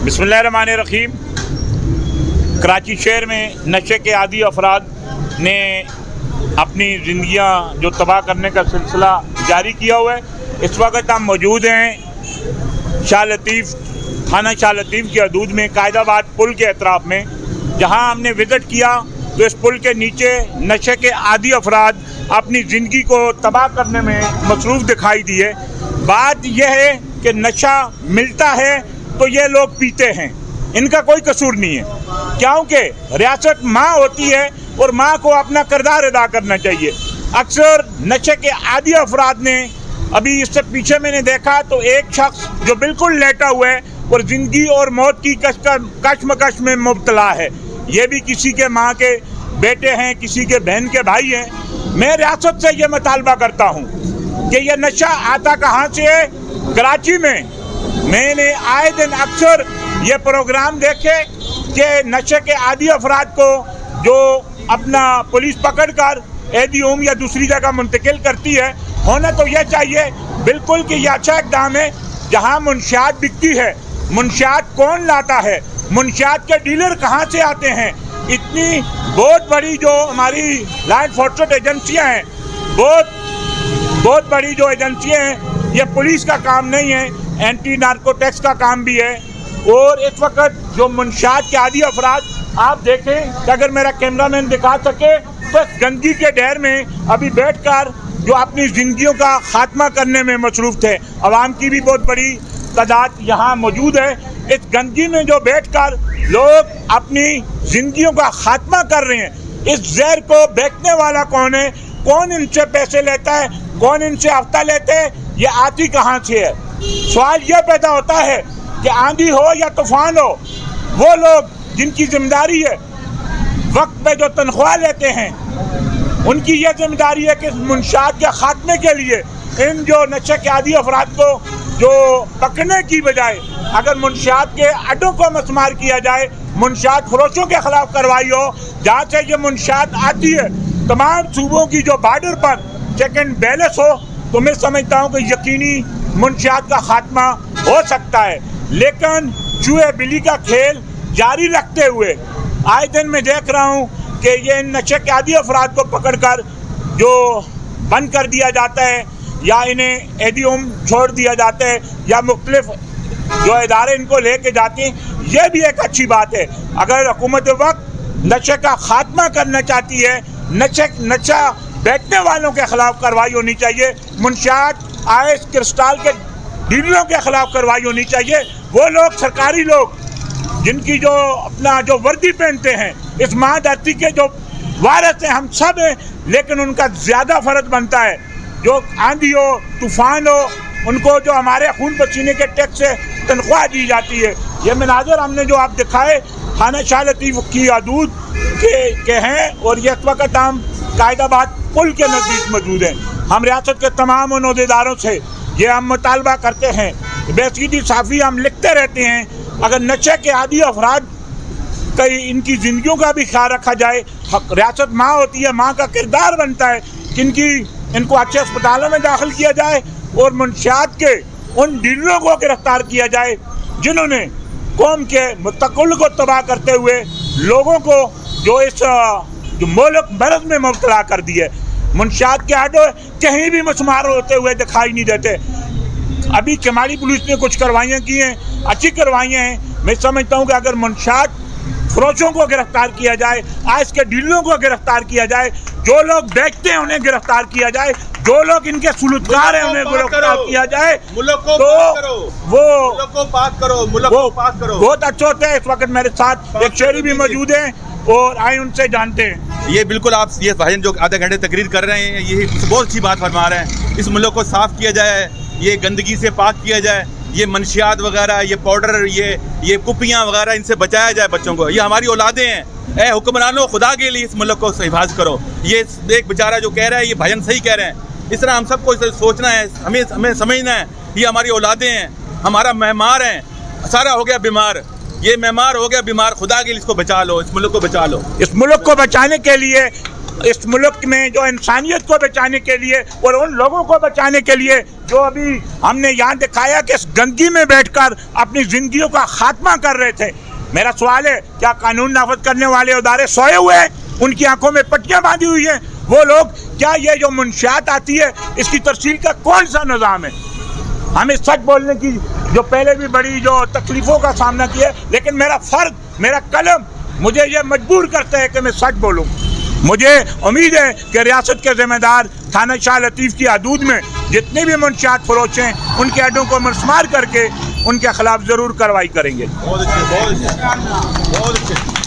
बिस्मिल्लाहिर्रहमानिर्रहीम। कराची शहर में नशे के आदी अफराद ने अपनी ज़िंदगियाँ जो तबाह करने का सिलसिला जारी किया हुआ है। इस वक्त हम मौजूद हैं शाह लतीफ़ थाना शाह लतीफ़ की हदूद में कायदाबाद पुल के अतराफ़ में, जहाँ हमने विज़िट किया तो इस पुल के नीचे नशे के आदी अफराद अपनी ज़िंदगी को तबाह करने में मसरूफ़ दिखाई दिए। बात यह है कि नशा मिलता है तो ये लोग पीते हैं, इनका कोई कसूर नहीं है, क्योंकि रियासत माँ होती है और माँ को अपना किरदार अदा करना चाहिए। अक्सर नशे के आदी अफराद ने, अभी इससे पीछे मैंने देखा तो एक शख्स जो बिल्कुल लेटा हुआ है और ज़िंदगी और मौत की कश्मकश में मुब्तला है। ये भी किसी के माँ के बेटे हैं, किसी के बहन के भाई हैं। मैं रियासत से ये मुतालबा करता हूँ कि ये नशा आता कहाँ से है। कराची में मैंने आए दिन अक्सर ये प्रोग्राम देखे कि नशे के आदी अफराद को जो अपना पुलिस पकड़कर एडीओम या दूसरी जगह मुंतकिल करती है। होना तो यह चाहिए बिल्कुल कि यह अच्छा इक़दाम है। जहाँ मुनशियात बिकती है, मुनशियात कौन लाता है, मुनशियात के डीलर कहाँ से आते हैं। इतनी बहुत बड़ी जो हमारी लॉ एनफोर्समेंट एजेंसियाँ हैं, बहुत बड़ी जो एजेंसियाँ हैं, ये पुलिस का काम नहीं है, एंटी नार्कोटिक्स का काम भी है। और इस वक्त जो मुनशियात के आदी अफराद, आप देखें कि अगर मेरा कैमरामैन दिखा सके तो गंदगी के ढेर में अभी बैठकर जो अपनी ज़िंदगियों का खात्मा करने में मसरूफ़ थे। अवाम की भी बहुत बड़ी तादाद यहाँ मौजूद है। इस गंदगी में जो बैठकर लोग अपनी ज़िंदगियों का खात्मा कर रहे हैं। इस जहर को बेचने वाला कौन है, कौन इनसे पैसे लेता है, कौन इनसे हफ्ता लेते हैं, ये आती कहाँ से है। सवाल यह पैदा होता है कि आंधी हो या तूफान हो, वो लोग जिनकी जिम्मेदारी है वक्त पे जो तनख्वाह लेते हैं, उनकी यह जिम्मेदारी है कि मुनशियात के खात्मे के लिए इन जो नशे के आदी अफराद को जो पकड़ने की बजाय अगर मुनशियात के अड्डों को मस्मार किया जाए, मुनशियात फरोशों के ख़िलाफ़ कार्रवाई हो। जहाँ से ये मुनशियात आती है तमाम सूबों की जो बॉर्डर पर चेक एंड बैलेंस हो, तो मैं समझता हूँ कि यकीनी मुनशियात का खात्मा हो सकता है। लेकिन चूहे बिल्ली का खेल जारी रखते हुए आए दिन मैं देख रहा हूँ कि ये नशे के आदी अफराद को पकड़कर जो बंद कर दिया जाता है या इन्हें एडीओम छोड़ दिया जाता है या मुख्तलिफ जो इदारे इनको लेके जाते हैं, यह भी एक अच्छी बात है। अगर हुकूमत वक्त नशे का खात्मा करना चाहती है, नशा बेचने वालों के ख़िलाफ़ कार्रवाई होनी चाहिए, मुनशियात आइस क्रिस्टल के डीलरों के ख़िलाफ़ कार्रवाई होनी चाहिए। वो लोग सरकारी लोग जिनकी जो अपना जो वर्दी पहनते हैं, इस माँ धरती के जो वारिस हैं, हम सब हैं, लेकिन उनका ज़्यादा फ़र्ज बनता है। जो आंधी हो, तूफ़ान हो, उनको जो हमारे खून पसीने के टैक्स से तनख्वाह दी जाती है। ये मनाज़र हमने जो आप दिखाए थाना शाह लतीफ़ की हदूद के हैं, और ये वक्त हम कायदाबाद पुल के नज़दीक मौजूद हैं। हम रियासत के तमाम अहदेदारों से ये हम मुतालबा करते हैं, बेसीदी साफ़ी हम लिखते रहते हैं, अगर नशे के आदी अफराद कई इनकी ज़िंदगियों का भी ख्याल रखा जाए। रियासत माँ होती है, माँ का किरदार बनता है कि इनको अच्छे अस्पतालों में दाखिल किया जाए और मुनशियात के उन डीलरों को गिरफ्तार किया जाए जिन्होंने कौम के मुस्तक़बिल को तबाह करते हुए लोगों को जो इस जो मुल्क मरज़ में मुब्तला कर दिए। मुनशियात के आडो कहीं भी मस्मार होते हुए दिखाई नहीं देते। अभी चमाड़ी पुलिस ने कुछ कार्रवाइयाँ की हैं, अच्छी कार्रवाइयाँ हैं। मैं समझता हूँ कि अगर मुनशियात फरोशों को गिरफ्तार किया जाए, आइस के डीलरों को गिरफ्तार किया जाए, जो लोग बेचते हैं उन्हें गिरफ्तार किया जाए, जो लोग इनके सुलूकदार हैं उन्हें गिरफ्तार किया जाए, तो वो बहुत अच्छे होते हैं। इस वक्त मेरे साथ एक शहरी भी मौजूद हैं और आए उनसे जानते हैं। ये बिल्कुल आप ये भाईजान जो आधे घंटे तकरीर कर रहे हैं, ये बहुत अच्छी बात फरमा रहे हैं। इस मुल्क को साफ़ किया जाए, ये गंदगी से पाक किया जाए, ये मंशियात वगैरह, ये पाउडर, ये कुपियाँ वगैरह, इनसे बचाया जाए बच्चों को। ये हमारी औलादें हैं। ए हुक्मरानों, खुदा के लिए इस मुल्क को हिफाज़त करो। ये एक बेचारा जो कह रहा है, ये भाईजान सही कह रहे हैं। इस तरह हम सबको सोचना है, हमें समझना है, ये हमारी औलादें हैं, हमारा मेहमान हैं। सारा हो गया बीमार, ये मेहमान हो गया बीमार, खुदा के लिए इसको बचा लो, इस मुल्क को बचा लो। इस मुल्क को बचाने के लिए اس ملک میں جو انسانیت کو بچانے کے لیے اور ان لوگوں کو بچانے کے لیے جو ابھی ہم نے یہاں دکھایا کہ اس گندگی میں بیٹھ کر اپنی زندگیوں کا خاتمہ کر رہے تھے. میرا سوال ہے کیا قانون نافذ کرنے والے ادارے سوئے ہوئے ہیں؟ ان کی آنکھوں میں پٹیاں باندھی ہوئی ہیں وہ لوگ؟ کیا یہ جو منشیات آتی ہے اس کی ترسیل کا کون سا نظام ہے؟ ہمیں سچ بولنے کی جو پہلے بھی بڑی جو تکلیفوں کا سامنا کیا ہے، لیکن میرا فرد، میرا قلم مجھے یہ مجبور کرتا ہے کہ میں سچ بولوں. مجھے امید ہے کہ ریاست کے ذمہ دار تھانہ شاہ لطیف کی حدود میں جتنے بھی منشیات فروش ہیں ان کے اڈوں کو مسمار کر کے ان کے خلاف ضرور کارروائی کریں گے. بہت اچھے.